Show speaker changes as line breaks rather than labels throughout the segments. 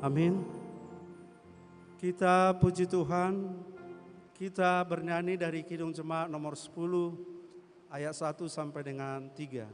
Amin. Kita puji Tuhan, kita bernyanyi dari Kidung Jemaat nomor 10 ayat 1 sampai dengan 3.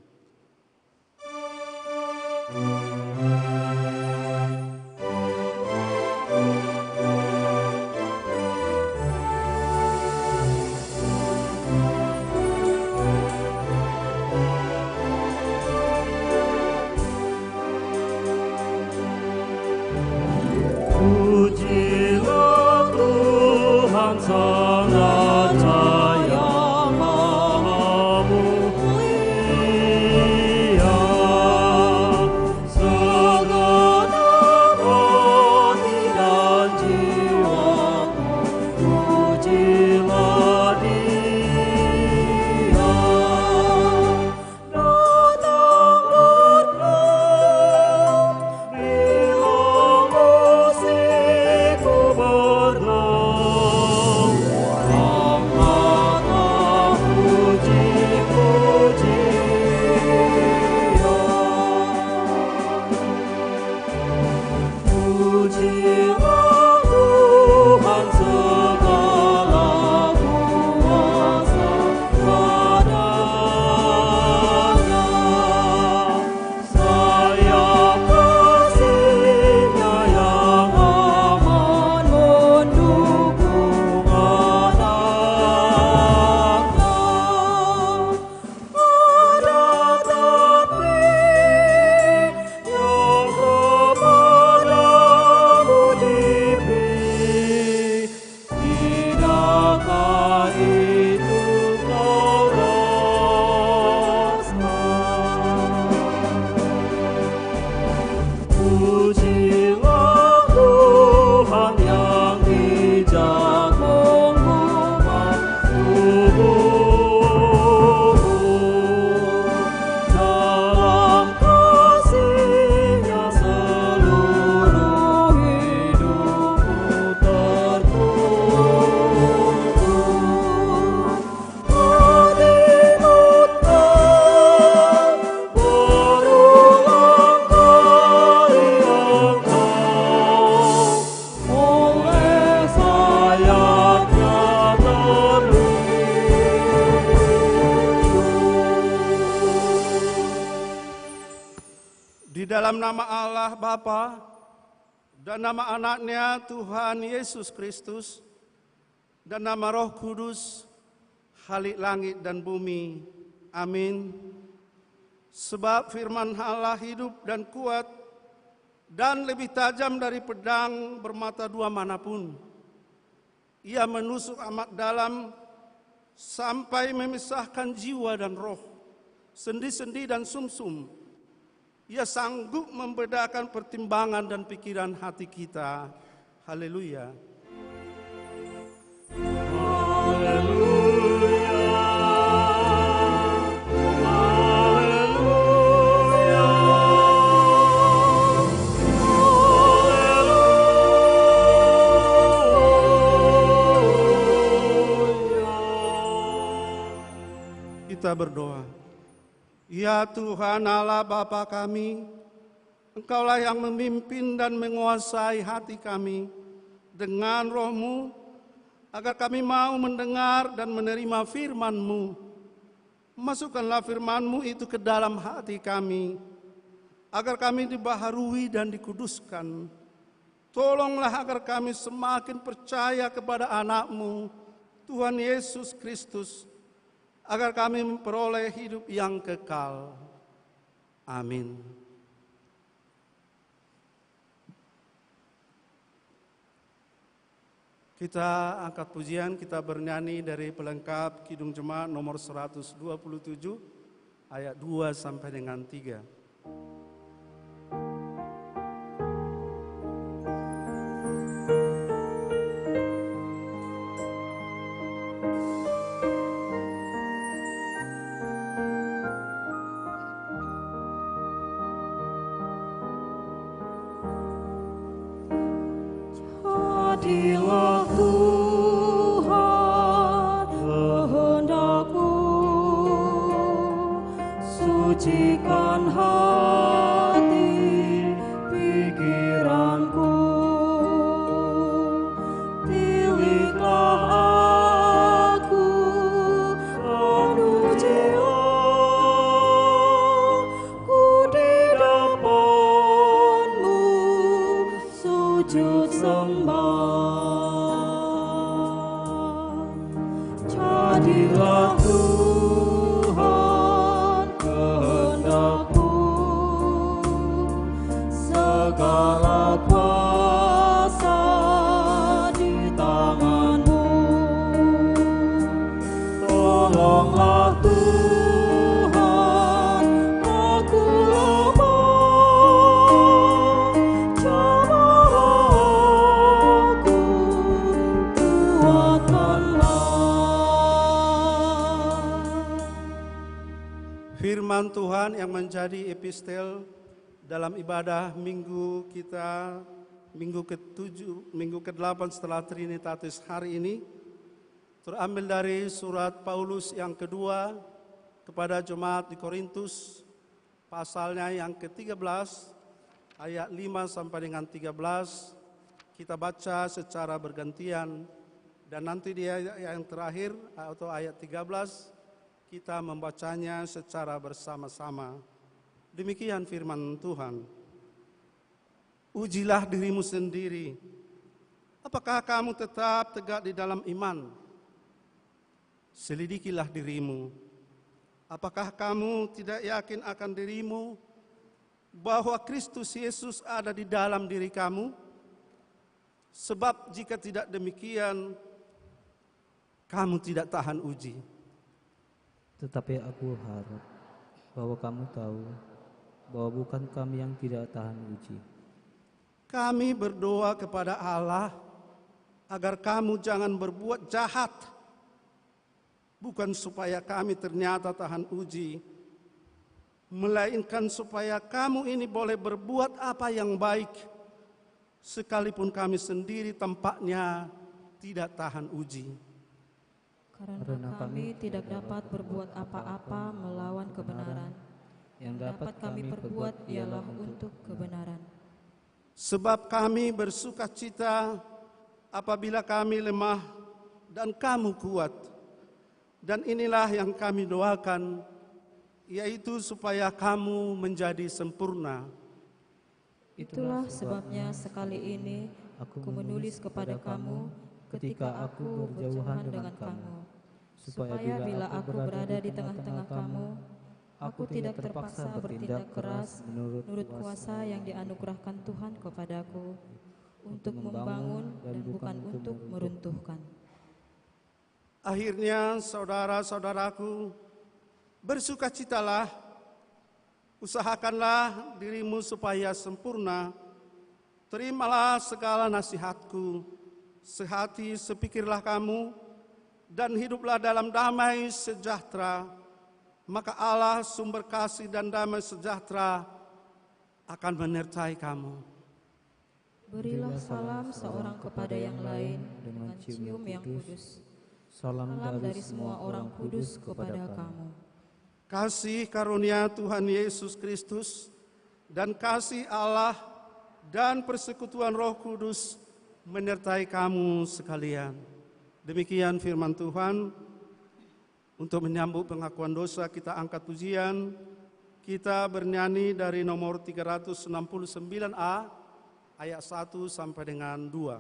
Pujilah Tuhan Sang Jaya Maha Mulia, segenap hati dan jiwaku, pujilah Dia. Datang berkenan bila musikku berdong, angkatlah puji-pujian. Pujilah Tuhan segala kuasa padanya, sayap kasih-Nya yang aman mendukung anaknya. Ada tapi yang kepadamu diberi, tidakkah itu kau rasa? Pujilah Tuhan yang bijak mengubah tubuhmu, dalam kasih-Nya seluruh hidupku tertuntun. Hadiratkan berulang kali Engkau oleh sayap-Nya terlindung.
Di dalam nama Allah Bapa dan nama anaknya Tuhan Yesus Kristus dan nama Roh Kudus, Khalik langit dan bumi. Amin. Sebab firman Allah hidup dan kuat dan lebih tajam dari pedang bermata dua manapun. Ia menusuk amat dalam sampai memisahkan jiwa dan roh, sendi-sendi dan sumsum. Ia sanggup membedakan pertimbangan dan pikiran hati kita. Haleluya. Kita berdoa. Ya Tuhan Allah Bapa kami, Engkaulah yang memimpin dan menguasai hati kami dengan Roh-Mu, agar kami mau mendengar dan menerima firman-Mu. Masukkanlah firman-Mu itu ke dalam hati kami, agar kami dibaharui dan dikuduskan. Tolonglah agar kami semakin percaya kepada anak-Mu, Tuhan Yesus Kristus, agar kami memperoleh hidup yang kekal. Amin. Kita angkat pujian, kita bernyanyi dari pelengkap Kidung Jemaat nomor 127 ayat 2 sampai dengan 3.
Jadilah Tuhan kehendak-Mu, sucikan hati pikiranku. sembah. Jadilah Tuhan kehendak-Mu, segala kuasa di tangan-Mu. Tolonglah Tuhan, aku lemah, jamaah aku, kuatkanlah.
Firman Tuhan yang menjadi epistel dalam ibadah minggu kita, minggu ke-7, minggu ke-8 setelah Trinitatis hari ini, terambil dari surat Paulus yang kedua kepada jemaat di Korintus, pasalnya yang ke-13, ayat 5 sampai dengan 13, kita baca secara bergantian, dan nanti di ayat yang terakhir atau ayat 13, kita membacanya secara bersama-sama. Demikian firman Tuhan. Ujilah dirimu sendiri. Apakah kamu tetap tegak di dalam iman? Selidikilah dirimu. Apakah kamu tidak yakin akan dirimu bahwa Kristus Yesus ada di dalam diri kamu? Sebab jika tidak demikian, kamu tidak tahan uji.
Tetapi aku harap bahwa kamu tahu bahwa bukan kami yang tidak tahan uji.
Kami berdoa kepada Allah agar kamu jangan berbuat jahat, bukan supaya kami ternyata tahan uji, melainkan supaya kamu ini boleh berbuat apa yang baik, sekalipun kami sendiri tampaknya tidak tahan uji.
Karena kami tidak dapat berbuat apa-apa melawan kebenaran. Yang dapat kami perbuat ialah untuk kebenaran.
Sebab kami bersuka cita apabila kami lemah dan kamu kuat. Dan inilah yang kami doakan, yaitu supaya kamu menjadi sempurna.
Itulah sebabnya sekali ini aku menulis kepada kamu ketika aku berjauhan dengan kamu, supaya bila aku berada di tengah-tengah kamu, aku tidak terpaksa bertindak keras menurut kuasa yang dianugerahkan Tuhan kepadaku, untuk membangun dan bukan untuk meruntuhkan.
Akhirnya saudara-saudaraku, bersukacitalah, usahakanlah dirimu supaya sempurna, terimalah segala nasihatku, sehati sepikirlah kamu, dan hiduplah dalam damai sejahtera, maka Allah sumber kasih dan damai sejahtera akan menyertai kamu.
Berilah salam seorang kepada yang lain dengan cium yang kudus.
Salam
dari semua orang kudus kepada kamu.
Kasih karunia Tuhan Yesus Kristus dan kasih Allah dan persekutuan Roh Kudus menyertai kamu sekalian. Demikian firman Tuhan. Untuk menyambut pengakuan dosa, kita angkat pujian. Kita bernyanyi dari nomor 369A, ayat 1 sampai dengan 2.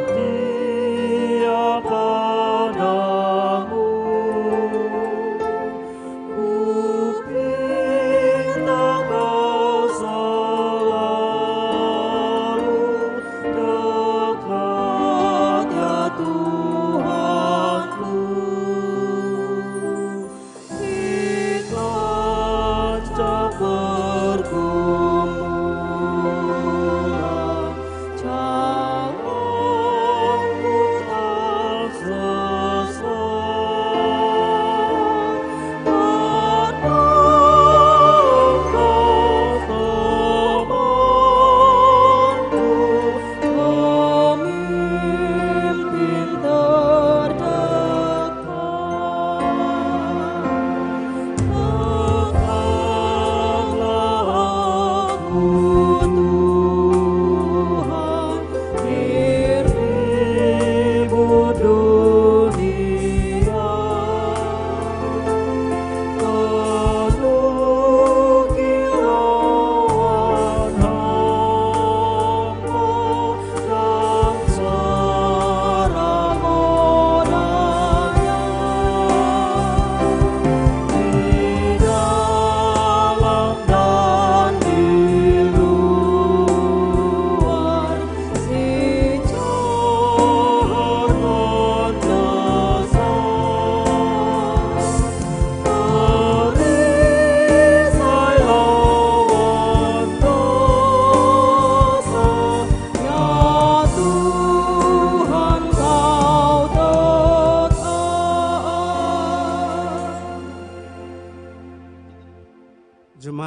Setia padamu,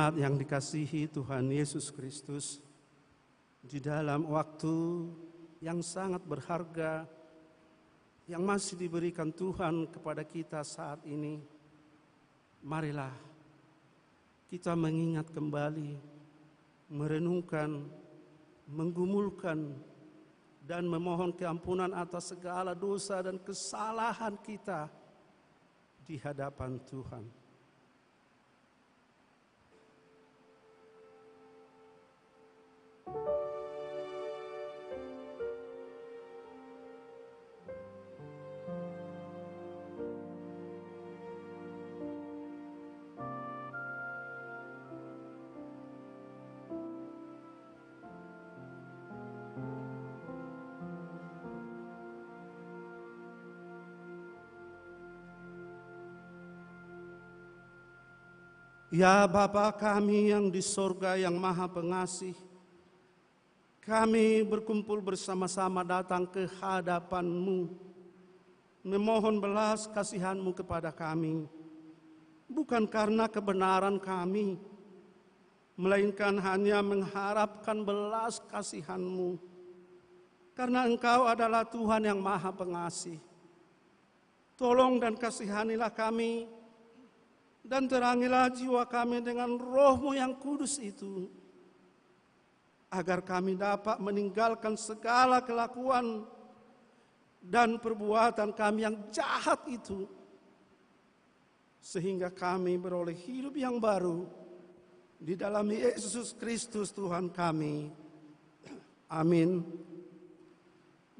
Jemaat yang dikasihi Tuhan Yesus Kristus, di dalam waktu yang sangat berharga yang masih diberikan Tuhan kepada kita saat ini, marilah kita mengingat kembali, merenungkan, menggumulkan, dan memohon keampunan atas segala dosa dan kesalahan kita di hadapan Tuhan. Ya Bapa kami yang di sorga yang maha pengasih, kami berkumpul bersama-sama datang ke hadapan-Mu, memohon belas kasihan-Mu kepada kami, bukan karena kebenaran kami, melainkan hanya mengharapkan belas kasihan-Mu, karena Engkau adalah Tuhan yang maha pengasih. Tolong dan kasihanilah kami, dan terangilah jiwa kami dengan Roh-Mu yang kudus itu, agar kami dapat meninggalkan segala kelakuan dan perbuatan kami yang jahat itu, sehingga kami beroleh hidup yang baru di dalam Yesus Kristus Tuhan kami. Amin.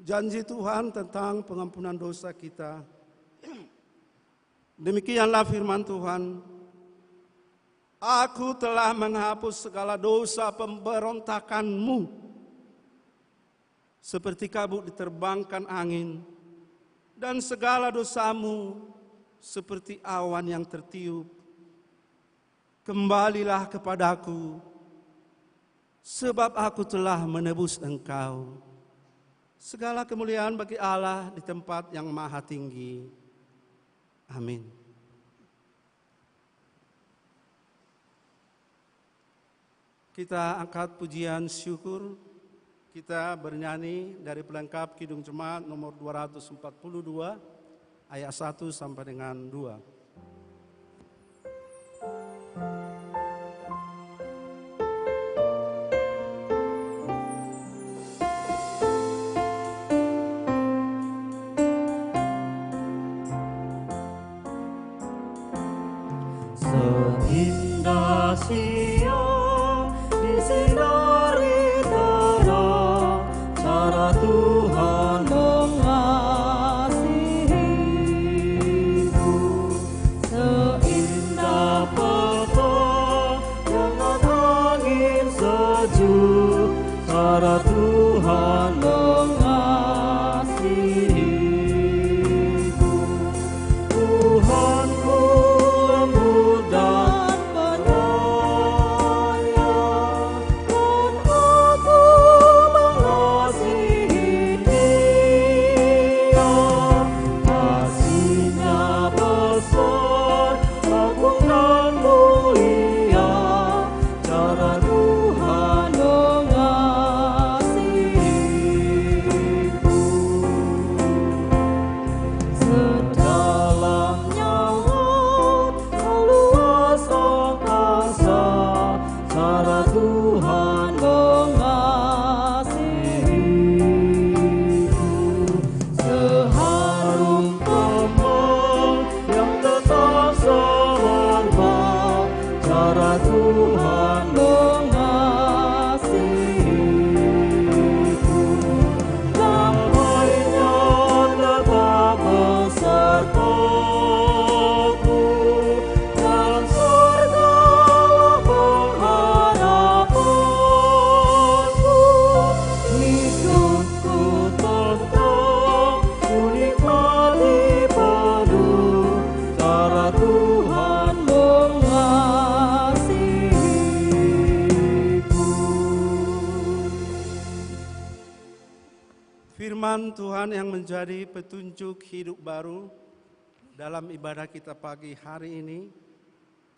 Janji Tuhan tentang pengampunan dosa kita. Demikianlah firman Tuhan, Aku telah menghapus segala dosa pemberontakanmu, seperti kabut diterbangkan angin, dan segala dosamu seperti awan yang tertiup. Kembalilah kepadaku, sebab aku telah menebus engkau. Segala kemuliaan bagi Allah di tempat yang maha tinggi. Amin. Kita angkat pujian syukur, kita bernyanyi dari pelengkap Kidung Jemaat nomor 242, ayat 1 sampai dengan 2.
Seindah siang disinari terang, cara Tuhan mengasihiku. Seindah petang dengan angin sejuk, cara Tuhan mengasihiku. Tuhanku
Firman Tuhan yang menjadi petunjuk hidup baru dalam ibadah kita pagi hari ini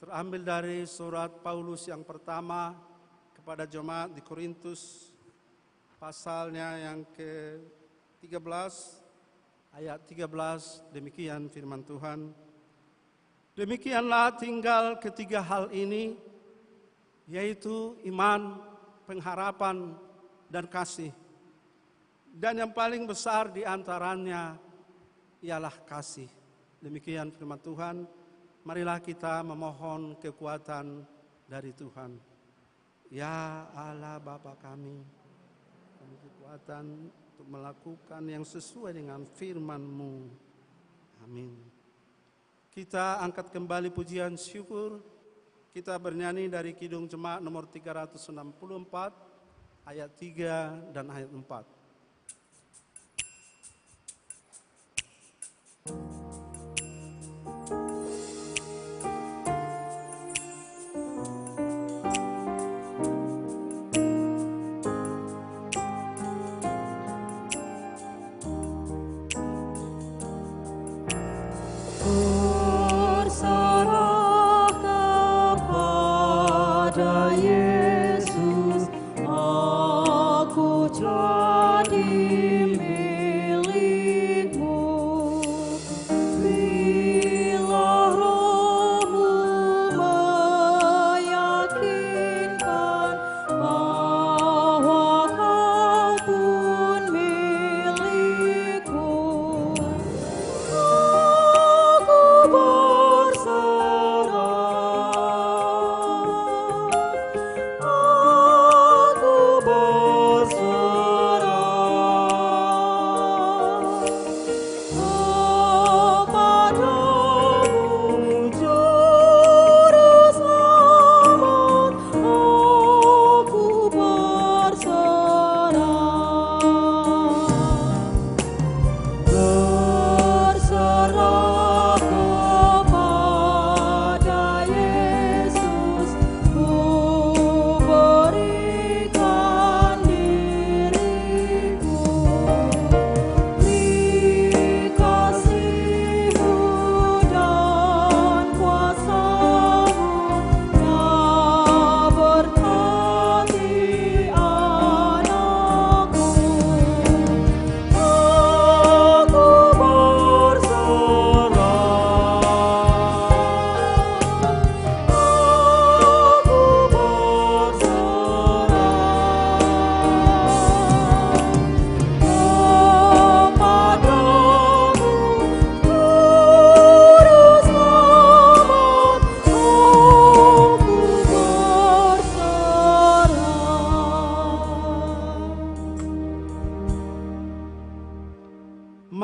Terambil dari surat Paulus yang pertama kepada jemaat di Korintus, pasalnya yang ke-13, ayat 13, demikian firman Tuhan. Demikianlah tinggal ketiga hal ini, yaitu iman, pengharapan, dan kasih. Dan yang paling besar di antaranya ialah kasih. Demikian firman Tuhan. Marilah kita memohon kekuatan dari Tuhan. Ya Allah Bapa kami, kekuatan untuk melakukan yang sesuai dengan firman-Mu. Amin. Kita angkat kembali pujian syukur. Kita bernyanyi dari Kidung Jemaat nomor 364, ayat 3 dan ayat 4.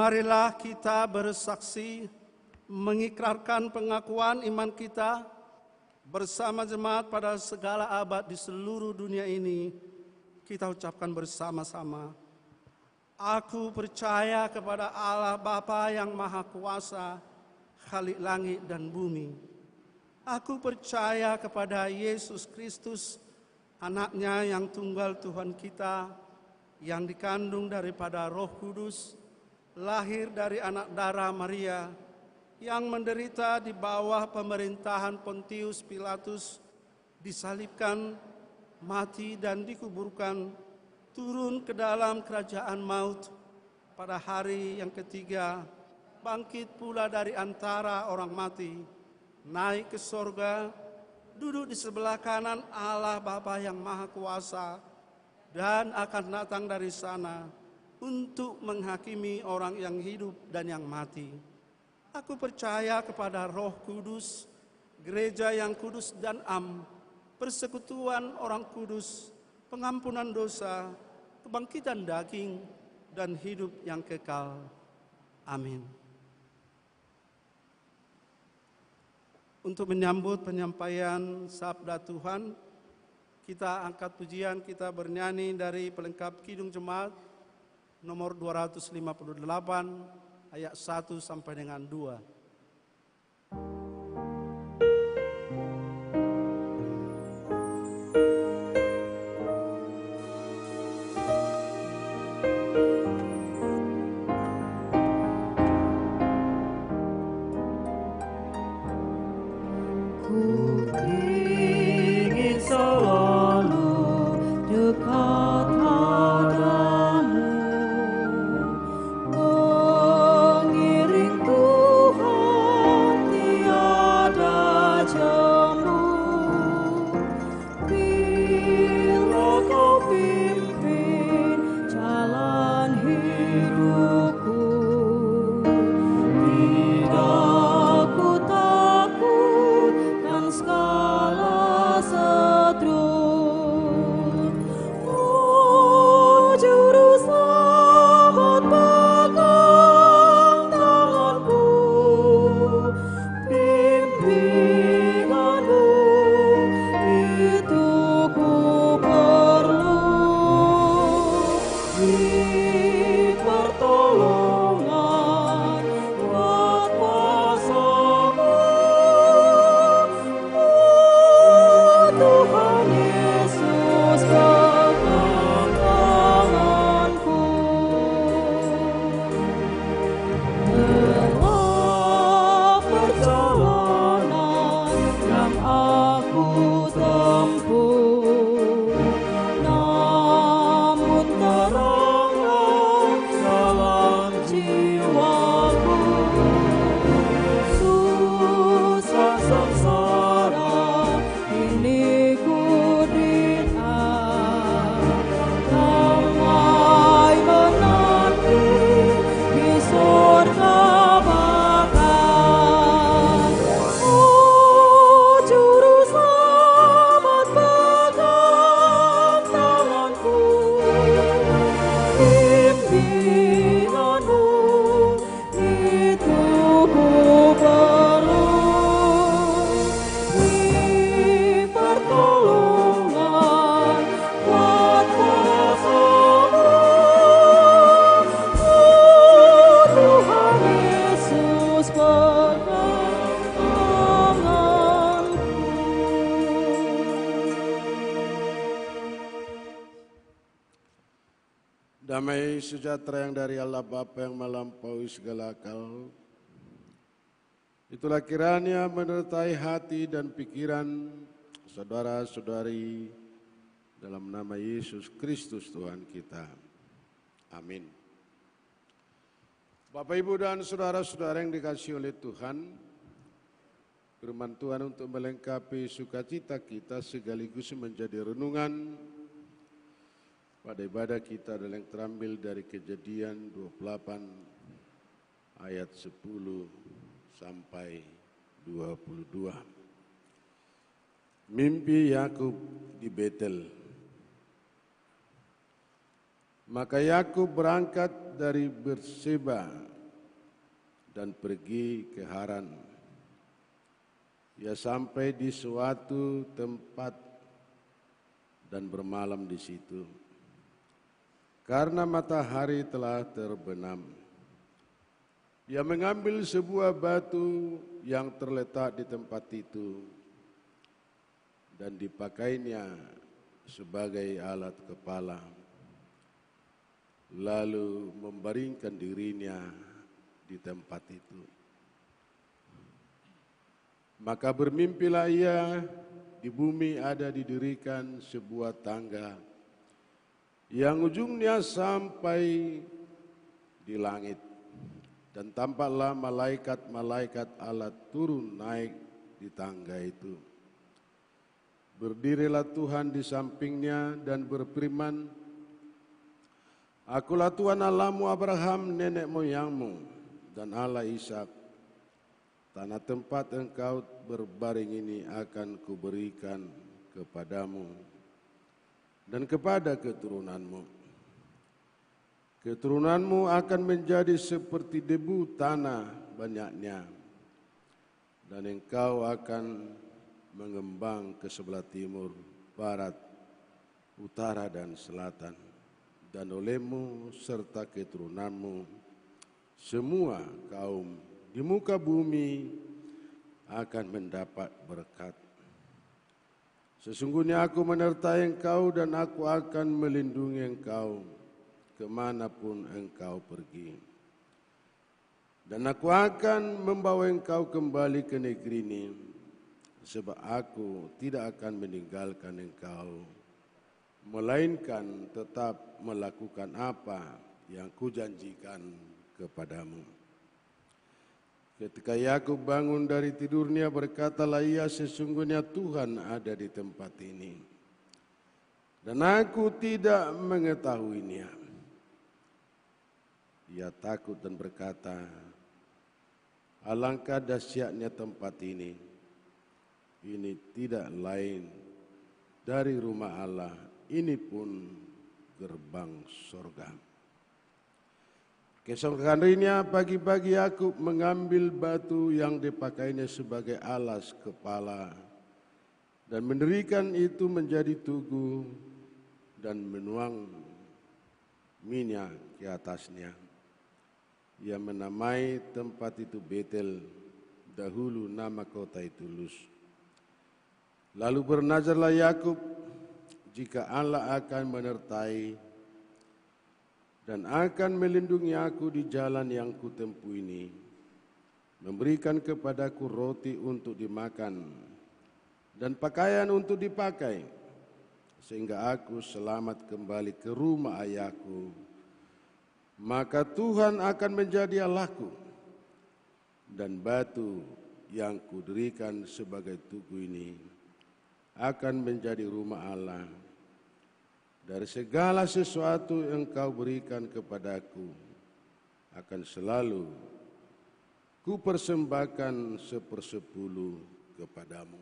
Marilah kita bersaksi mengikrarkan pengakuan iman kita bersama jemaat pada segala abad di seluruh dunia ini. Kita ucapkan bersama-sama. Aku percaya kepada Allah Bapa yang Maha Kuasa, Khalik langit dan bumi. Aku percaya kepada Yesus Kristus, Anaknya yang tunggal Tuhan kita, yang dikandung daripada Roh Kudus, lahir dari anak darah Maria, yang menderita di bawah pemerintahan Pontius Pilatus, disalibkan, mati dan dikuburkan, turun ke dalam kerajaan maut, pada hari yang ketiga, bangkit pula dari antara orang mati, naik ke sorga, duduk di sebelah kanan Allah Bapa yang Maha Kuasa, dan akan datang dari sana untuk menghakimi orang yang hidup dan yang mati. Aku percaya kepada Roh Kudus, gereja yang kudus dan am, persekutuan orang kudus, pengampunan dosa, kebangkitan daging, dan hidup yang kekal. Amin. Untuk menyambut penyampaian sabda Tuhan, kita angkat pujian, kita bernyanyi dari pelengkap Kidung Jemaat nomor 258 ayat 1 sampai dengan 2.
Ku
sejahtera yang dari Allah Bapa yang melampaui segala akal, itulah kiranya menyertai hati dan pikiran saudara-saudari dalam nama Yesus Kristus Tuhan kita. Amin. Bapak, Ibu, dan saudara-saudara yang dikasihi oleh Tuhan, firman Tuhan untuk melengkapi sukacita kita sekaligus menjadi renungan pada ibadah kita adalah yang terambil dari Kejadian 28 ayat 10 sampai 22. Mimpi Yakub di Betel. Maka Yakub berangkat dari Berseba dan pergi ke Haran. Ia sampai di suatu tempat dan bermalam di situ. Karena matahari telah terbenam, ia mengambil sebuah batu yang terletak di tempat itu dan dipakainya sebagai alat kepala, lalu membaringkan dirinya di tempat itu. Maka bermimpilah ia, di bumi ada didirikan sebuah tangga yang ujungnya sampai di langit, dan tampaklah malaikat-malaikat Allah turun naik di tangga itu. Berdirilah Tuhan di sampingnya dan berfirman, Akulah Tuhan Allahmu Abraham nenek moyangmu dan Allah Ishak. Tanah tempat engkau berbaring ini akan kuberikan kepadamu dan kepada keturunanmu. Keturunanmu akan menjadi seperti debu tanah banyaknya, dan engkau akan mengembang ke sebelah timur, barat, utara, dan selatan. Dan olehmu serta keturunanmu, semua kaum di muka bumi akan mendapat berkat. Sesungguhnya aku menyertai engkau dan aku akan melindungi engkau kemanapun engkau pergi. Dan aku akan membawa engkau kembali ke negeri ini, sebab aku tidak akan meninggalkan engkau, melainkan tetap melakukan apa yang kujanjikan kepadamu. Ketika Yakub bangun dari tidurnya, berkatalah ia, sesungguhnya Tuhan ada di tempat ini, dan aku tidak mengetahuinya. Ia takut dan berkata, alangkah dahsyatnya tempat ini tidak lain dari rumah Allah, ini pun gerbang surga. Keesokan harinya pagi-pagi Yakub mengambil batu yang dipakainya sebagai alas kepala dan mendirikan itu menjadi tugu dan menuang minyak ke atasnya. Ia menamai tempat itu Betel, dahulu nama kota itu Luz. Lalu bernazarlah Yakub, jika Allah akan menyertai dan akan melindungi aku di jalan yang kutempuh ini, memberikan kepadaku roti untuk dimakan dan pakaian untuk dipakai, sehingga aku selamat kembali ke rumah ayahku, maka Tuhan akan menjadi Allahku, dan batu yang kudirikan sebagai tugu ini akan menjadi rumah Allah. Dari segala sesuatu yang engkau berikan kepadaku, akan selalu kupersembahkan 1/10 kepadamu.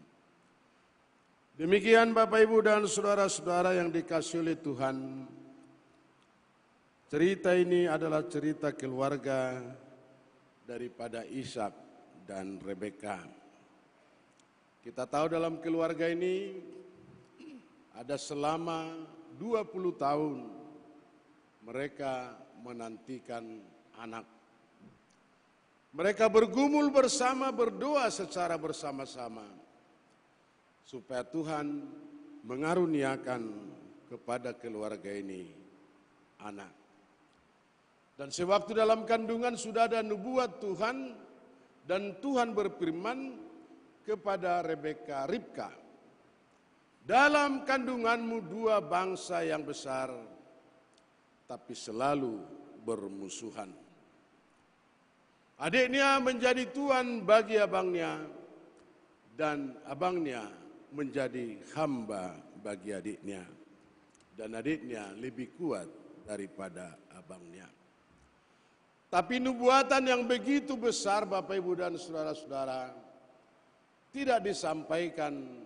Demikian Bapak, Ibu, dan saudara-saudara yang dikasihi oleh Tuhan, cerita ini adalah cerita keluarga daripada Ishak dan Rebeka. Kita tahu dalam keluarga ini ada selama 20 tahun mereka menantikan anak. Mereka bergumul bersama, berdoa secara bersama-sama supaya Tuhan mengaruniakan kepada keluarga ini anak. Dan sewaktu dalam kandungan sudah ada nubuat Tuhan, dan Tuhan berfirman kepada Ribka, dalam kandunganmu dua bangsa yang besar, tapi selalu bermusuhan. Adiknya menjadi tuan bagi abangnya, dan abangnya menjadi hamba bagi adiknya, dan adiknya lebih kuat daripada abangnya. Tapi nubuatan yang begitu besar, Bapak, Ibu, dan saudara-saudara, tidak disampaikan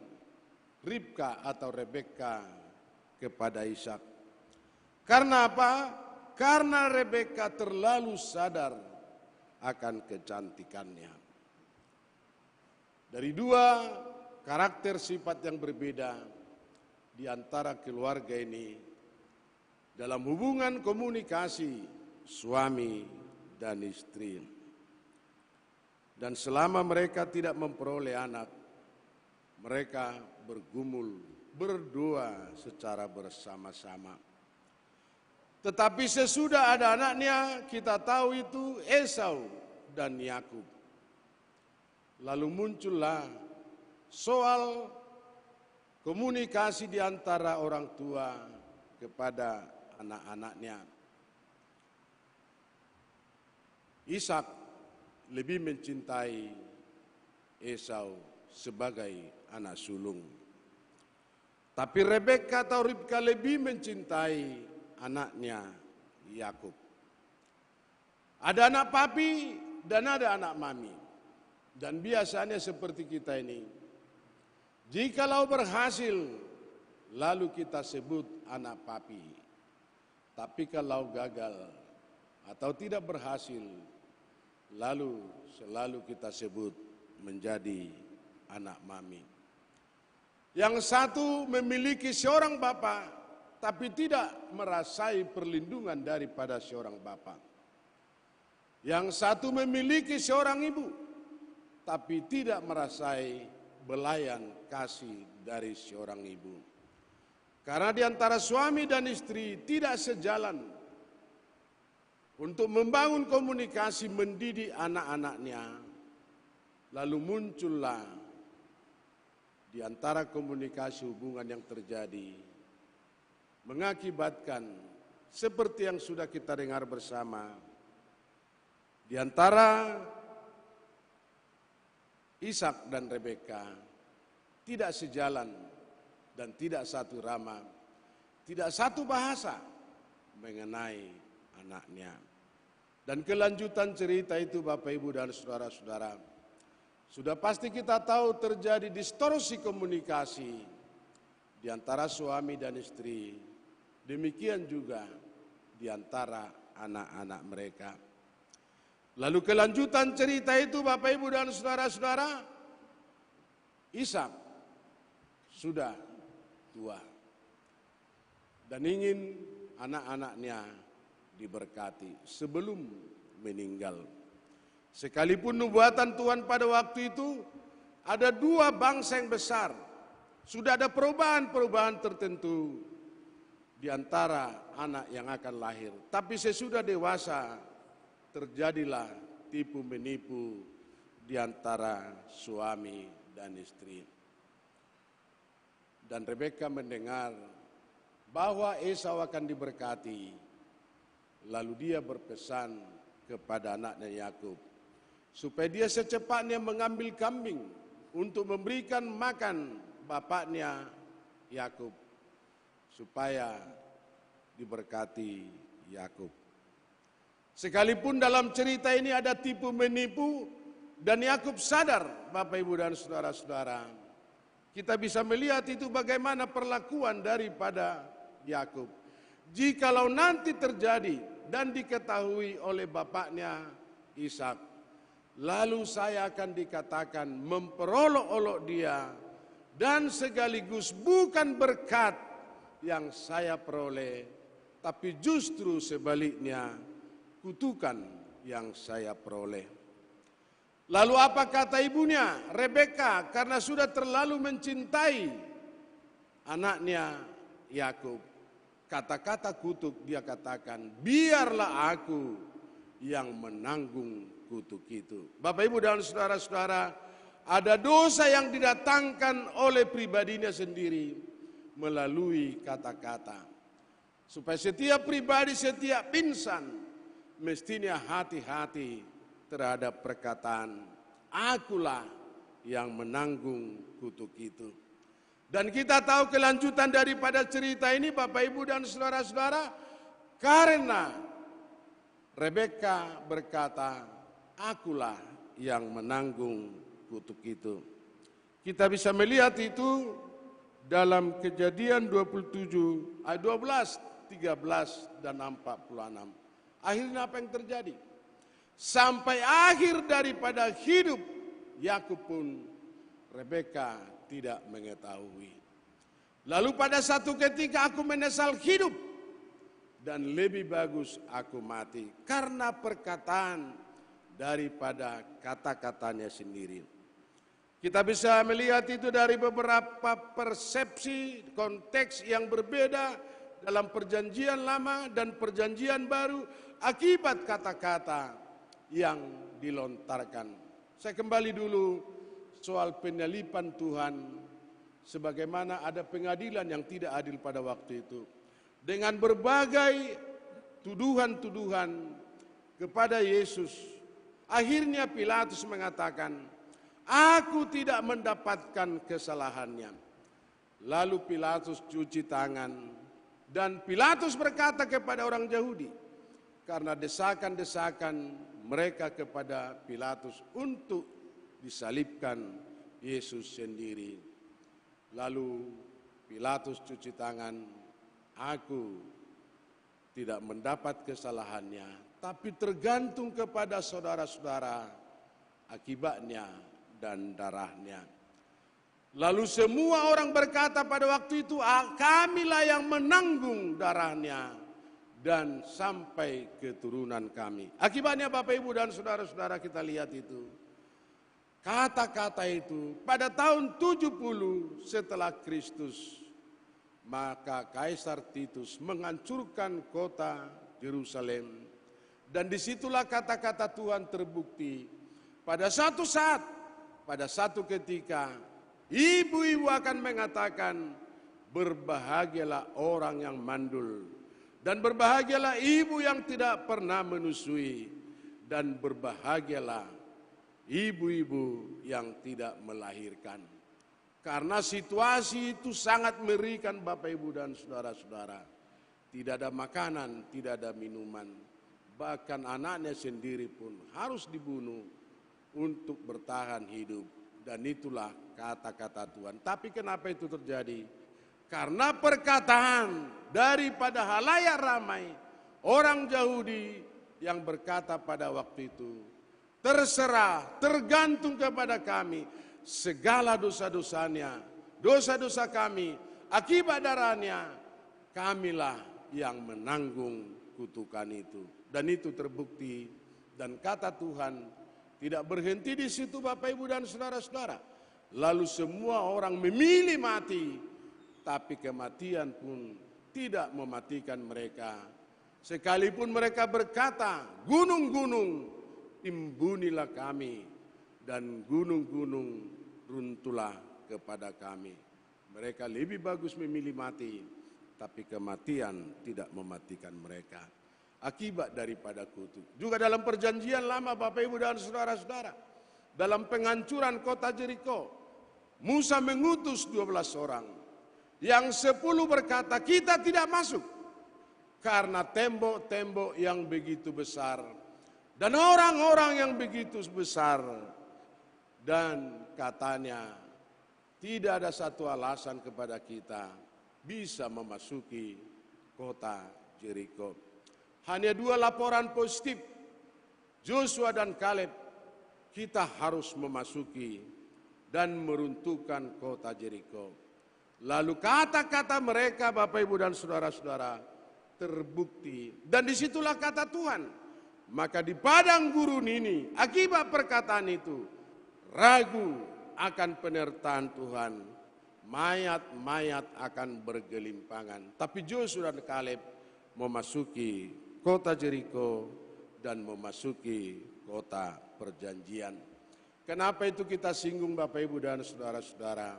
Ribka atau Rebeka kepada Ishak. Karena apa? Karena Rebeka terlalu sadar akan kecantikannya. Dari dua karakter sifat yang berbeda di antara keluarga ini, dalam hubungan komunikasi suami dan istri. Dan selama mereka tidak memperoleh anak, mereka bergumul, berdoa secara bersama-sama. Tetapi sesudah ada anaknya, kita tahu itu Esau dan Yakub. Lalu muncullah soal komunikasi di antara orang tua kepada anak-anaknya. Ishak lebih mencintai Esau sebagai anak sulung. Tapi Rebeka atau Ribka lebih mencintai anaknya Yakub. Ada anak papi dan ada anak mami. Dan biasanya seperti kita ini, jikalau berhasil, lalu kita sebut anak papi. Tapi kalau gagal atau tidak berhasil, lalu selalu kita sebut menjadi anak mami. Yang satu memiliki seorang bapak, tapi tidak merasai perlindungan daripada seorang bapak. Yang satu memiliki seorang ibu, tapi tidak merasai belayan kasih dari seorang ibu. Karena di antara suami dan istri tidak sejalan untuk membangun komunikasi mendidik anak-anaknya, lalu muncullah di antara komunikasi hubungan yang terjadi, mengakibatkan seperti yang sudah kita dengar bersama, di antara Ishak dan Rebeka tidak sejalan dan tidak satu rama, tidak satu bahasa mengenai anaknya. Dan kelanjutan cerita itu, Bapak, Ibu, dan saudara-saudara, sudah pasti kita tahu terjadi distorsi komunikasi di antara suami dan istri. Demikian juga di antara anak-anak mereka. Lalu kelanjutan cerita itu, Bapak, Ibu, dan saudara-saudara, Ishak sudah tua dan ingin anak-anaknya diberkati sebelum meninggal. Sekalipun nubuatan Tuhan pada waktu itu ada dua bangsa yang besar, sudah ada perubahan-perubahan tertentu di antara anak yang akan lahir. Tapi sesudah dewasa terjadilah tipu menipu di antara suami dan istri. Dan Rebeka mendengar bahwa Esau akan diberkati. Lalu dia berpesan kepada anaknya Yakub supaya dia secepatnya mengambil kambing untuk memberikan makan bapaknya Yakub supaya diberkati Yakub. Sekalipun dalam cerita ini ada tipu menipu dan Yakub sadar, Bapak, Ibu, dan saudara-saudara, kita bisa melihat itu bagaimana perlakuan daripada Yakub. Jikalau nanti terjadi dan diketahui oleh bapaknya Ishak, lalu saya akan dikatakan memperolok-olok dia, dan sekaligus bukan berkat yang saya peroleh, tapi justru sebaliknya kutukan yang saya peroleh. Lalu apa kata ibunya Rebeka karena sudah terlalu mencintai anaknya Yakub? kata-kata kutuk, dia katakan, biarlah aku yang menanggung kutuk itu. Bapak, Ibu, dan saudara-saudara, ada dosa yang didatangkan oleh pribadinya sendiri melalui kata-kata. Supaya setiap pribadi, setiap insan mestinya hati-hati terhadap perkataan, akulah yang menanggung kutuk itu. Dan kita tahu kelanjutan daripada cerita ini, Bapak, Ibu, dan saudara-saudara, karena Rebeka berkata, akulah yang menanggung kutuk itu. Kita bisa melihat itu dalam Kejadian 27 ayat 12, 13 dan 46. Akhirnya apa yang terjadi? Sampai akhir daripada hidup Yakub pun Rebeka tidak mengetahui. Lalu pada satu ketika aku menyesal hidup dan lebih bagus aku mati karena perkataan daripada kata-katanya sendiri. Kita bisa melihat itu dari beberapa persepsi konteks yang berbeda dalam perjanjian lama dan perjanjian baru akibat kata-kata yang dilontarkan. Saya kembali dulu soal penyalipan Tuhan, sebagaimana ada pengadilan yang tidak adil pada waktu itu. Dengan berbagai tuduhan-tuduhan kepada Yesus, akhirnya Pilatus mengatakan, aku tidak mendapatkan kesalahannya. Lalu Pilatus cuci tangan, dan Pilatus berkata kepada orang Yahudi, karena desakan-desakan mereka kepada Pilatus untuk disalibkan Yesus sendiri. Lalu Pilatus cuci tangan, aku tidak mendapat kesalahannya, tapi tergantung kepada saudara-saudara akibatnya dan darahnya. Lalu semua orang berkata pada waktu itu, kamilah yang menanggung darahnya dan sampai keturunan kami. Akibatnya Bapak, Ibu, dan saudara-saudara, kita lihat itu. Kata-kata itu pada tahun 70 setelah Kristus, maka Kaisar Titus menghancurkan kota Yerusalem. Dan disitulah kata-kata Tuhan terbukti. Pada satu saat, pada satu ketika, ibu-ibu akan mengatakan, berbahagialah orang yang mandul, dan berbahagialah ibu yang tidak pernah menusui, dan berbahagialah ibu-ibu yang tidak melahirkan. Karena situasi itu sangat mengerikan, Bapak, Ibu, dan saudara-saudara. Tidak ada makanan, tidak ada minuman. Bahkan anaknya sendiri pun harus dibunuh untuk bertahan hidup. Dan itulah kata-kata Tuhan. Tapi kenapa itu terjadi? Karena perkataan daripada halayak ramai orang Yahudi yang berkata pada waktu itu, terserah, tergantung kepada kami, segala dosa-dosanya, dosa-dosa kami, akibat darahnya, kamilah yang menanggung kutukan itu. Dan itu terbukti, dan kata Tuhan tidak berhenti di situ, Bapak, Ibu, dan saudara-saudara. Lalu semua orang memilih mati, tapi kematian pun tidak mematikan mereka. Sekalipun mereka berkata, gunung-gunung timbunilah kami, dan gunung-gunung runtuhlah kepada kami. Mereka lebih bagus memilih mati, tapi kematian tidak mematikan mereka. Akibat daripada kutuk. Juga dalam perjanjian lama, Bapak, Ibu, dan saudara-saudara, dalam penghancuran kota Jeriko, Musa mengutus 12 orang. Yang 10 berkata, kita tidak masuk, karena tembok-tembok yang begitu besar, dan orang-orang yang begitu besar. Dan katanya, tidak ada satu alasan kepada kita bisa memasuki kota Jeriko. Hanya 2 laporan positif, Joshua dan Kaleb. Kita harus memasuki dan meruntuhkan kota Jeriko. Lalu kata-kata mereka, Bapak, Ibu, dan saudara-saudara, terbukti. Dan disitulah kata Tuhan. Maka di padang gurun ini, akibat perkataan itu, ragu akan penyertaan Tuhan, mayat-mayat akan bergelimpangan. Tapi Joshua dan Kaleb memasuki kota Jeriko dan memasuki kota perjanjian. Kenapa itu kita singgung Bapak Ibu dan saudara-saudara?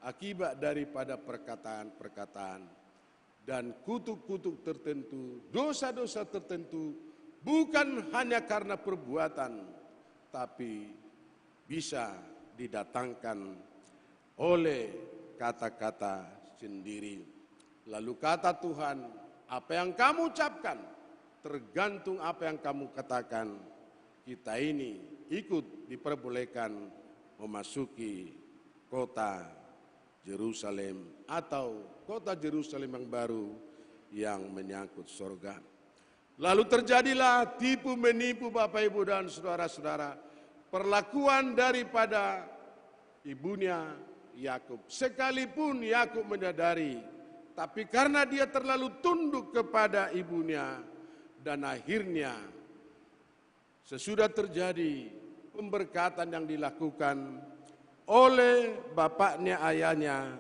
Akibat daripada perkataan-perkataan dan kutuk-kutuk tertentu, dosa-dosa tertentu, bukan hanya karena perbuatan, tapi bisa didatangkan oleh kata-kata sendiri. Lalu kata Tuhan, apa yang kamu ucapkan, tergantung apa yang kamu katakan. Kita ini ikut diperbolehkan memasuki kota Yerusalem atau kota Yerusalem yang baru yang menyangkut surga. Lalu terjadilah tipu menipu Bapak Ibu dan saudara-saudara, perlakuan daripada ibunya Yakub. Sekalipun Yakub menyadari, tapi karena dia terlalu tunduk kepada ibunya, dan akhirnya sesudah terjadi pemberkatan yang dilakukan oleh bapaknya ayahnya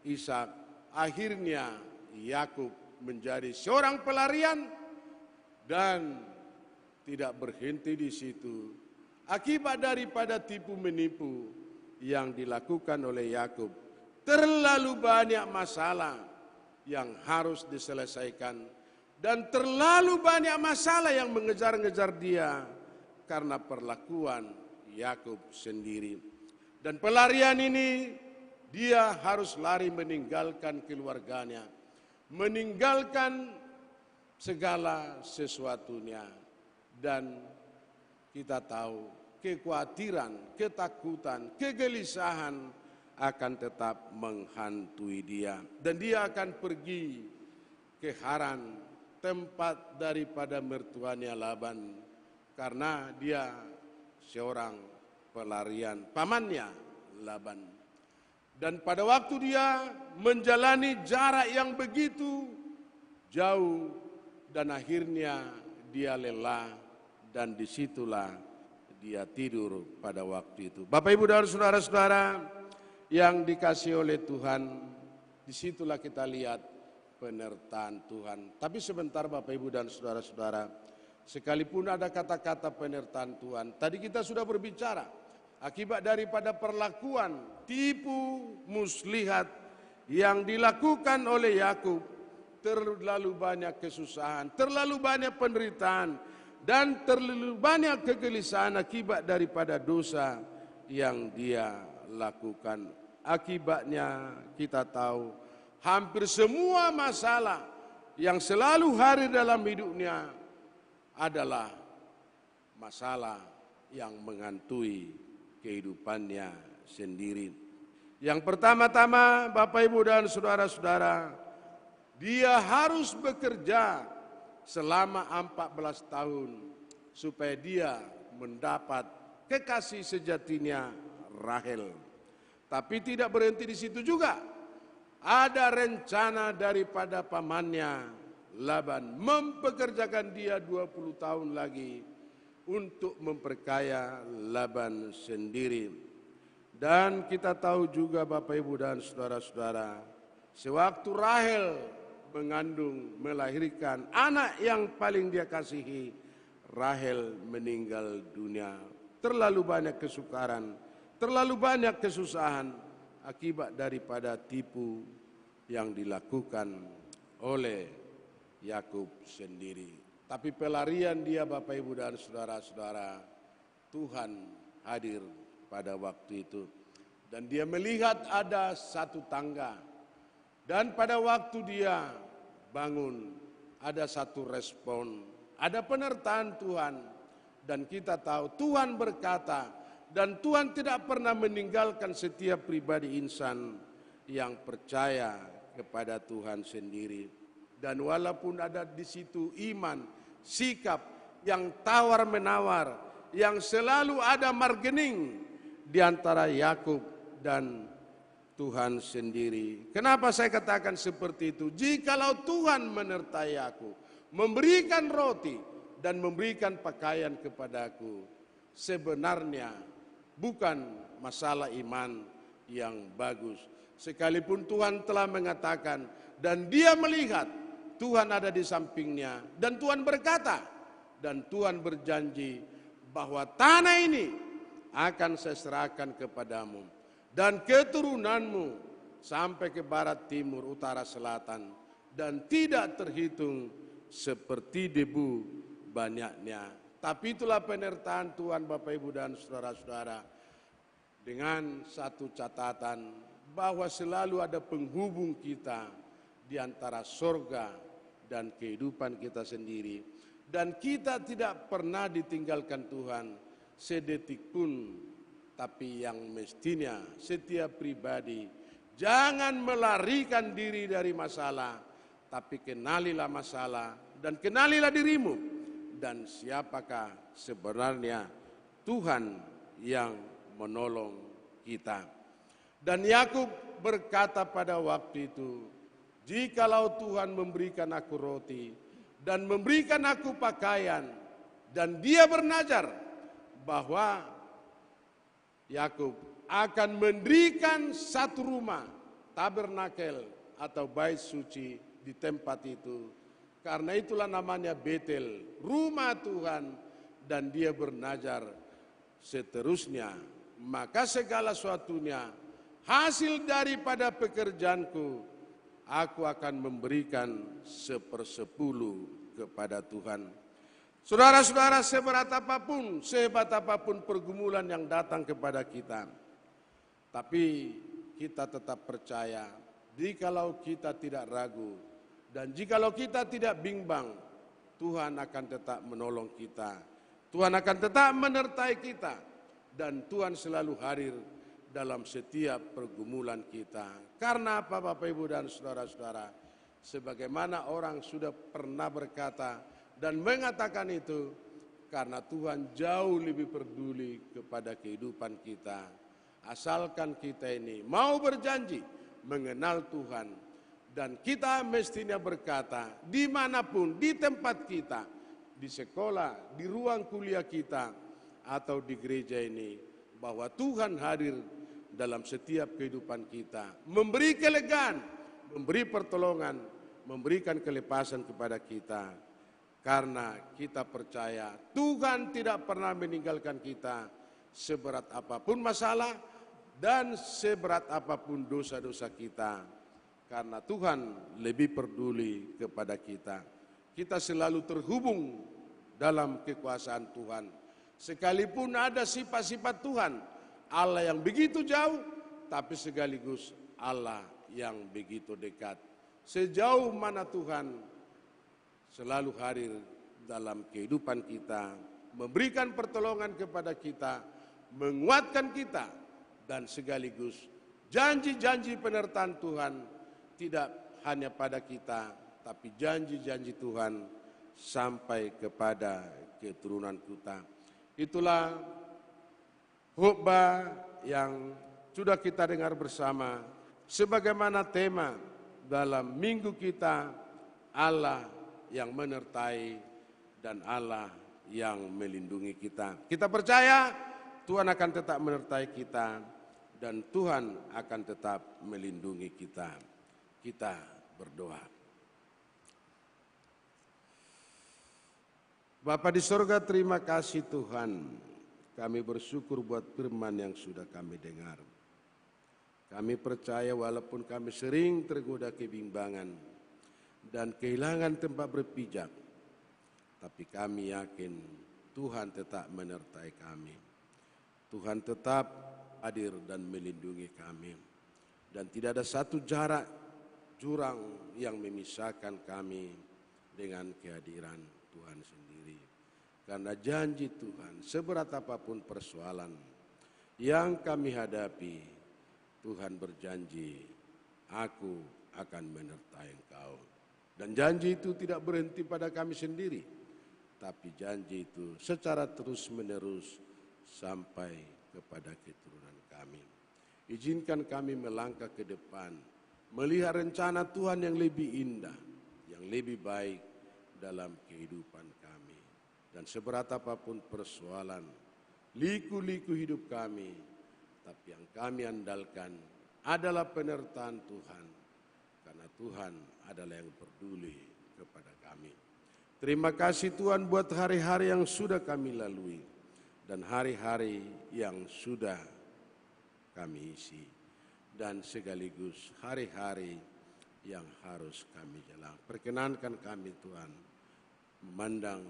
Ishak, akhirnya Yakub menjadi seorang pelarian dan tidak berhenti di situ. Akibat daripada tipu menipu yang dilakukan oleh Yakub, terlalu banyak masalah yang harus diselesaikan dan terlalu banyak masalah yang mengejar-ngejar dia karena perlakuan Yakub sendiri. Dan pelarian ini dia harus lari meninggalkan keluarganya, meninggalkan segala sesuatunya, dan kita tahu kekhawatiran, ketakutan, kegelisahan akan tetap menghantui dia. Dan dia akan pergi ke Haran, tempat daripada mertuanya Laban, karena dia seorang pelarian pamannya Laban. Dan pada waktu dia menjalani jarak yang begitu jauh, dan akhirnya dia lelah, dan disitulah dia tidur pada waktu itu. Bapak Ibu dan saudara-saudara yang dikasihi oleh Tuhan, disitulah kita lihat penyertaan Tuhan. Tapi sebentar Bapak Ibu dan saudara-saudara, sekalipun ada kata-kata penyertaan Tuhan, tadi kita sudah berbicara akibat daripada perlakuan tipu muslihat yang dilakukan oleh Yakub, terlalu banyak kesusahan, terlalu banyak penderitaan, dan terlalu banyak kegelisahan akibat daripada dosa yang dia lakukan. Akibatnya kita tahu hampir semua masalah yang selalu hadir dalam hidupnya adalah masalah yang menghantui kehidupannya sendiri. Yang pertama-tama Bapak Ibu dan saudara-saudara, dia harus bekerja selama 14 tahun supaya dia mendapat kekasih sejatinya Rahel. Tapi tidak berhenti di situ juga. Ada rencana daripada pamannya Laban mempekerjakan dia 20 tahun lagi untuk memperkaya Laban sendiri. Dan kita tahu juga Bapak Ibu dan saudara-saudara, sewaktu Rahel mengandung, melahirkan anak yang paling dia kasihi, Rahel meninggal dunia. Terlalu banyak kesukaran, terlalu banyak kesusahan akibat daripada tipu yang dilakukan oleh Yakub sendiri. Tapi pelarian dia Bapak Ibu dan saudara-saudara, Tuhan hadir pada waktu itu. Dan dia melihat ada satu tangga. Dan pada waktu dia bangun, ada satu respon, ada penyertaan Tuhan. Dan kita tahu Tuhan berkata, dan Tuhan tidak pernah meninggalkan setiap pribadi insan yang percaya kepada Tuhan sendiri. Dan walaupun ada di situ iman, sikap yang tawar-menawar, yang selalu ada margening di antara Yakub dan Tuhan sendiri. Kenapa saya katakan seperti itu? Jikalau Tuhan menyertai aku, memberikan roti dan memberikan pakaian kepadaku, sebenarnya bukan masalah iman yang bagus, Sekalipun Tuhan telah mengatakan dan dia melihat Tuhan ada di sampingnya, dan Tuhan berkata dan Tuhan berjanji bahwa tanah ini akan saya serahkan kepadamu dan keturunanmu sampai ke barat, timur, utara, selatan, dan tidak terhitung seperti debu banyaknya. Tapi itulah penyertaan Tuhan Bapak Ibu dan saudara-saudara, dengan satu catatan bahwa selalu ada penghubung kita di antara sorga dan kehidupan kita sendiri. Dan kita tidak pernah ditinggalkan Tuhan sedetik pun. Tapi yang mestinya setiap pribadi jangan melarikan diri dari masalah, tapi kenalilah masalah dan kenalilah dirimu. Dan siapakah sebenarnya Tuhan yang menolong kita. Dan Yakub berkata pada waktu itu, jikalau Tuhan memberikan aku roti dan memberikan aku pakaian, dan dia bernazar bahwa Yakub akan mendirikan satu rumah, tabernakel atau bait suci di tempat itu. Karena itulah namanya Betel, rumah Tuhan, dan dia bernazar seterusnya. Maka segala sesuatunya hasil daripada pekerjaanku, aku akan memberikan 1/10 kepada Tuhan. Saudara-saudara, seberat apapun, sehebat apapun pergumulan yang datang kepada kita, tapi kita tetap percaya, jikalau kita tidak ragu, dan jikalau kita tidak bimbang, Tuhan akan tetap menolong kita. Tuhan akan tetap menyertai kita, dan Tuhan selalu hadir dalam setiap pergumulan kita. Karena apa Bapak Ibu dan saudara-saudara? Sebagaimana orang sudah pernah berkata dan mengatakan itu, karena Tuhan jauh lebih peduli kepada kehidupan kita. Asalkan kita ini mau berjanji mengenal Tuhan, dan kita mestinya berkata dimanapun, di tempat kita, di sekolah, di ruang kuliah kita, atau di gereja ini, bahwa Tuhan hadir dalam setiap kehidupan kita, memberi kelegaan, memberi pertolongan, memberikan kelepasan kepada kita. Karena kita percaya Tuhan tidak pernah meninggalkan kita seberat apapun masalah dan seberat apapun dosa-dosa kita. Karena Tuhan lebih peduli kepada kita. Kita selalu terhubung dalam kekuasaan Tuhan. Sekalipun ada sifat-sifat Tuhan, Allah yang begitu jauh, tapi sekaligus Allah yang begitu dekat. Sejauh mana Tuhan selalu hadir dalam kehidupan kita, memberikan pertolongan kepada kita, menguatkan kita, dan sekaligus janji-janji penyertaan Tuhan tidak hanya pada kita, tapi janji-janji Tuhan sampai kepada keturunan kita. Itulah khotbah yang sudah kita dengar bersama, sebagaimana tema dalam minggu kita, Allah yang menyertai dan Allah yang melindungi kita. Kita percaya Tuhan akan tetap menyertai kita dan Tuhan akan tetap melindungi kita. Kita berdoa. Bapa di sorga, terima kasih Tuhan. Kami bersyukur buat firman yang sudah kami dengar. Kami percaya walaupun kami sering tergoda kebimbangan dan kehilangan tempat berpijak, tapi kami yakin Tuhan tetap menyertai kami. Tuhan tetap hadir dan melindungi kami. Dan tidak ada satu jarak jurang yang memisahkan kami dengan kehadiran Tuhan sendiri. Karena janji Tuhan, seberat apapun persoalan yang kami hadapi, Tuhan berjanji, aku akan menyertai engkau. Dan janji itu tidak berhenti pada kami sendiri, tapi janji itu secara terus-menerus sampai kepada keturunan kami. Izinkan kami melangkah ke depan, melihat rencana Tuhan yang lebih indah, yang lebih baik dalam kehidupan kami. Dan seberat apapun persoalan, liku-liku hidup kami, tapi yang kami andalkan adalah penyertaan Tuhan, karena Tuhan adalah yang peduli kepada kami. Terima kasih Tuhan buat hari-hari yang sudah kami lalui dan hari-hari yang sudah kami isi, dan sekaligus hari-hari yang harus kami jalan. Perkenankan kami Tuhan memandang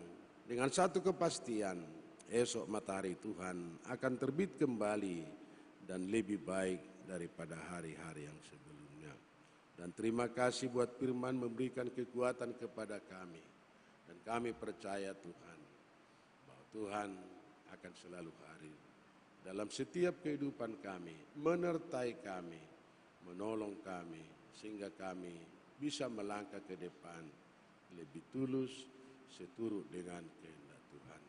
dengan satu kepastian, esok matahari Tuhan akan terbit kembali dan lebih baik daripada hari-hari yang sebelumnya. Dan terima kasih buat firman memberikan kekuatan kepada kami. Dan kami percaya Tuhan, bahwa Tuhan akan selalu hadir dalam setiap kehidupan kami, menyertai kami, menolong kami, sehingga kami bisa melangkah ke depan lebih tulus seturut dengan kehendak Tuhan.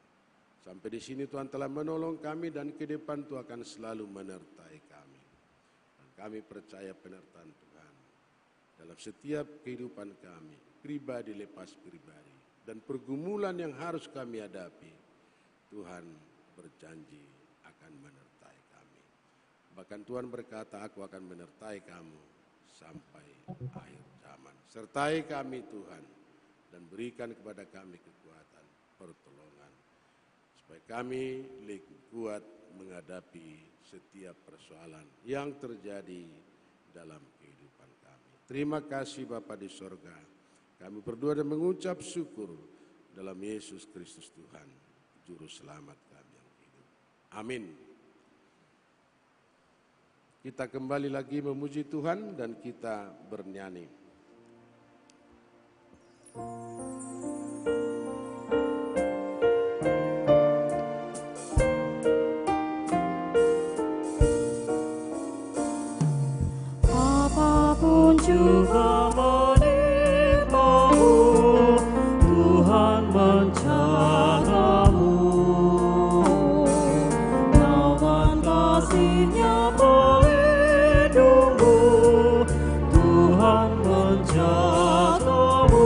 Sampai di sini Tuhan telah menolong kami dan ke depan Tuhan akan selalu menyertai kami. Dan kami percaya penyertaan Tuhan dalam setiap kehidupan kami, pribadi lepas pribadi, dan pergumulan yang harus kami hadapi, Tuhan berjanji akan menyertai kami. Bahkan Tuhan berkata, aku akan menyertai kamu sampai akhir zaman. Sertai kami Tuhan dan berikan kepada kami kekuatan, pertolongan, supaya kami lebih kuat menghadapi setiap persoalan yang terjadi dalam kehidupan kami. Terima kasih Bapa di sorga. Kami berdoa dan mengucap syukur dalam Yesus Kristus Tuhan, Juru Selamat kami yang hidup. Amin. Kita kembali lagi memuji Tuhan dan kita bernyanyi.
Apapun juga menimpamu, Tuhan menjagamu. Naungan kasih-Nya pelindungmu, Tuhan menjagamu.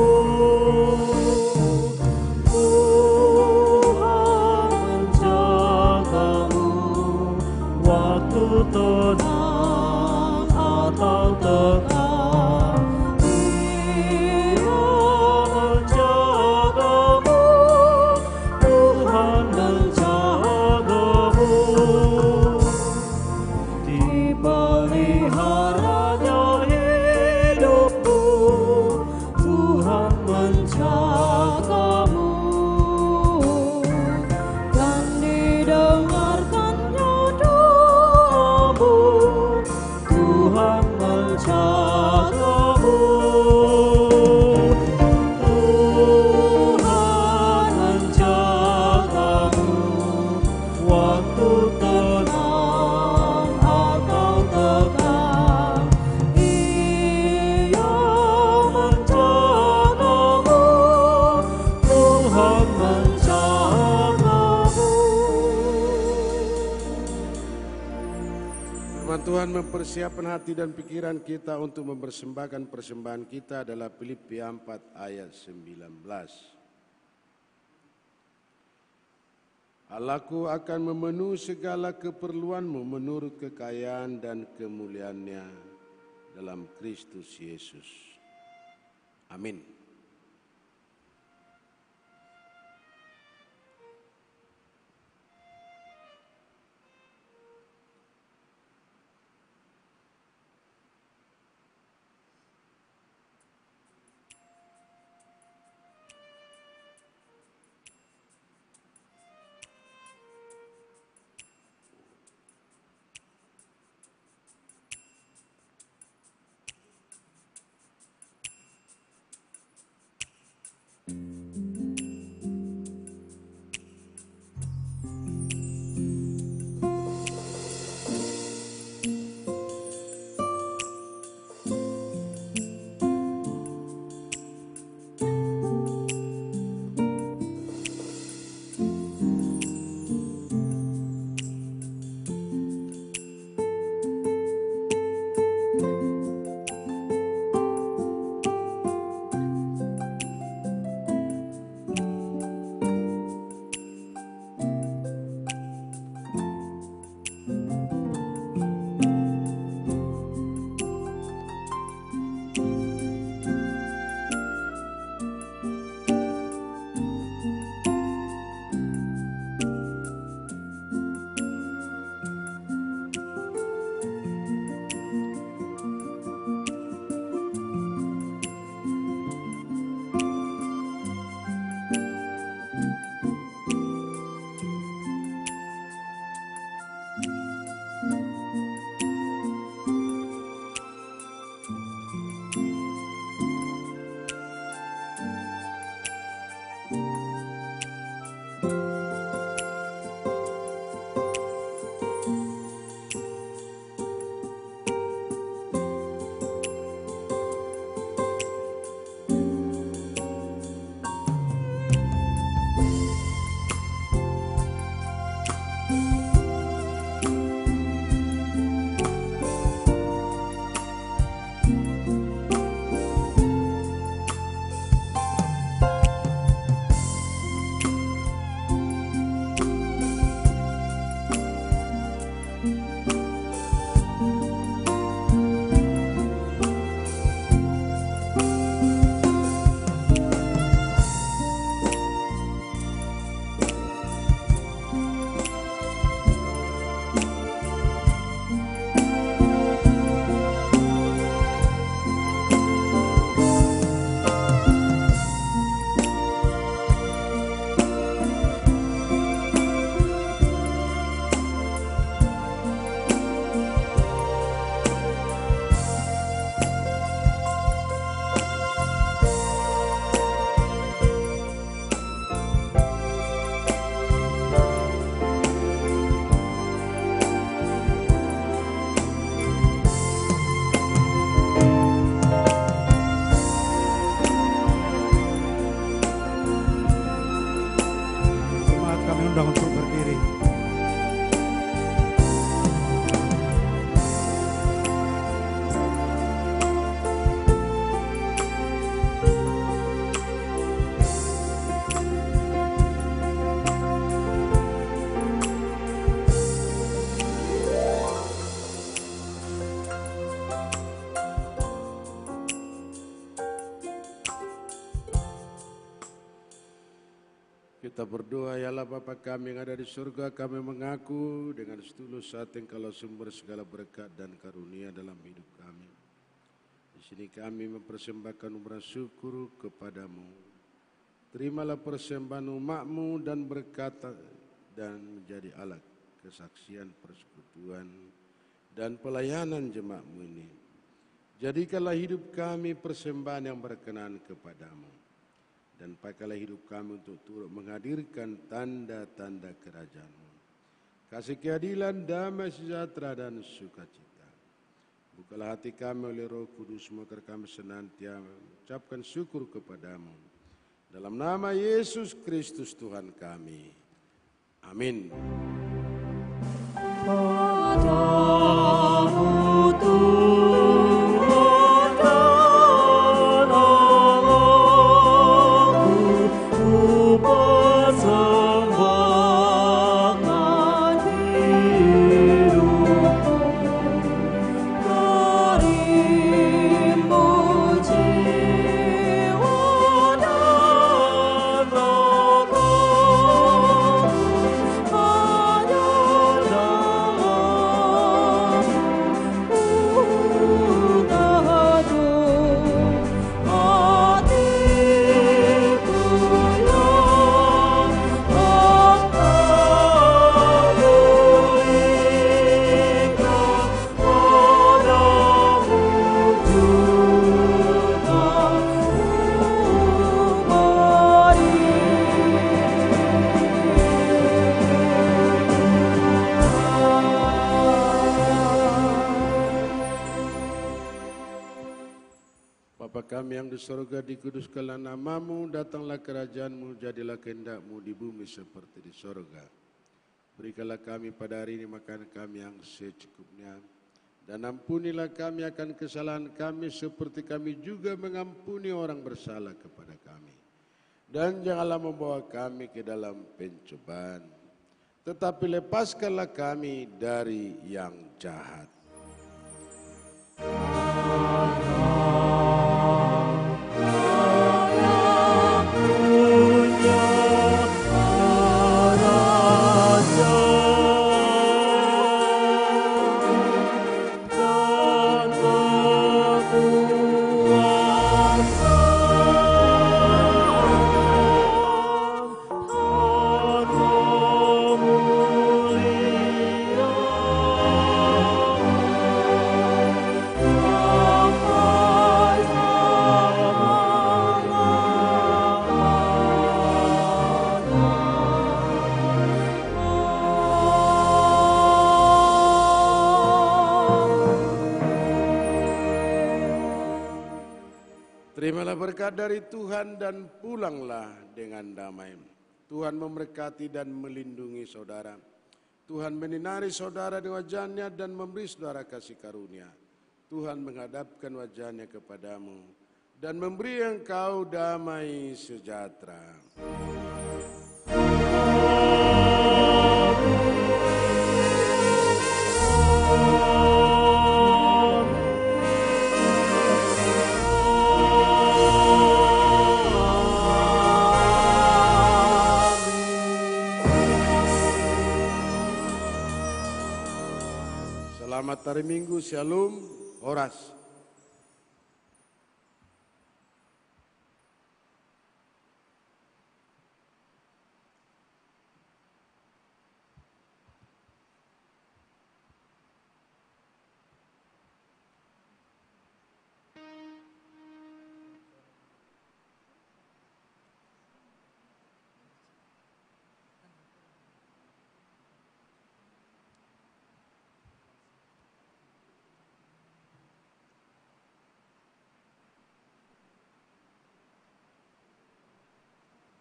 Tuhan menjagamu, waktu tenang atau tegang, Dia menjagamu, Tuhan menjagamu. Dipeliharanya hidupmu, Tuhan menjagamu. Dan didengarkannya doamu, Tuhan menjagamu. Tuhan menjagamu, waktu tenang atau tegang, Ia menjagamu, Tuhan menjagamu.
Firman Tuhan mempersiapkan hati dan pikiran kita untuk mempersembahkan persembahan kita adalah Filipi 4 ayat 19. Allahku akan memenuhi segala keperluanmu menurut kekayaan dan kemuliaan-Nya dalam Kristus Yesus. Amin. kita berdoa, ya Allah Bapa kami yang ada di surga, kami mengaku dengan setulus hati Engkaulah sumber segala berkat dan karunia dalam hidup kami. Di sini kami mempersembahkan umat syukur kepadamu. Terimalah persembahan umat-Mu dan berkata dan menjadi alat kesaksian persekutuan dan pelayanan jemaat-Mu ini. Jadikanlah hidup kami persembahan yang berkenan kepadamu. Dan pakailah hidup kami untuk turut menghadirkan tanda-tanda kerajaan-Mu. Kasih keadilan, damai sejahtera dan sukacita. Bukalah hati kami oleh Roh Kudus-Mu agar kami senantiasa mengucapkan syukur kepadamu. Dalam nama Yesus Kristus Tuhan kami. Amin. Kami yang di surga, dikuduskanlah nama-Mu, datanglah kerajaan-Mu, jadilah kehendak-Mu di bumi seperti di surga. Berikanlah kami pada hari ini makan kami yang secukupnya, dan ampunilah kami akan kesalahan kami seperti kami juga mengampuni orang bersalah kepada kami. Dan janganlah membawa kami ke dalam pencobaan, tetapi lepaskanlah kami dari yang jahat. Terimalah berkat dari Tuhan dan pulanglah dengan damai. Tuhan memberkati dan melindungi saudara. Tuhan menyinari saudara dengan wajah-Nya dan memberi saudara kasih karunia. Tuhan menghadapkan wajah-Nya kepadamu dan memberi engkau damai sejahtera. Selamat hari Minggu, Shalom, Horas.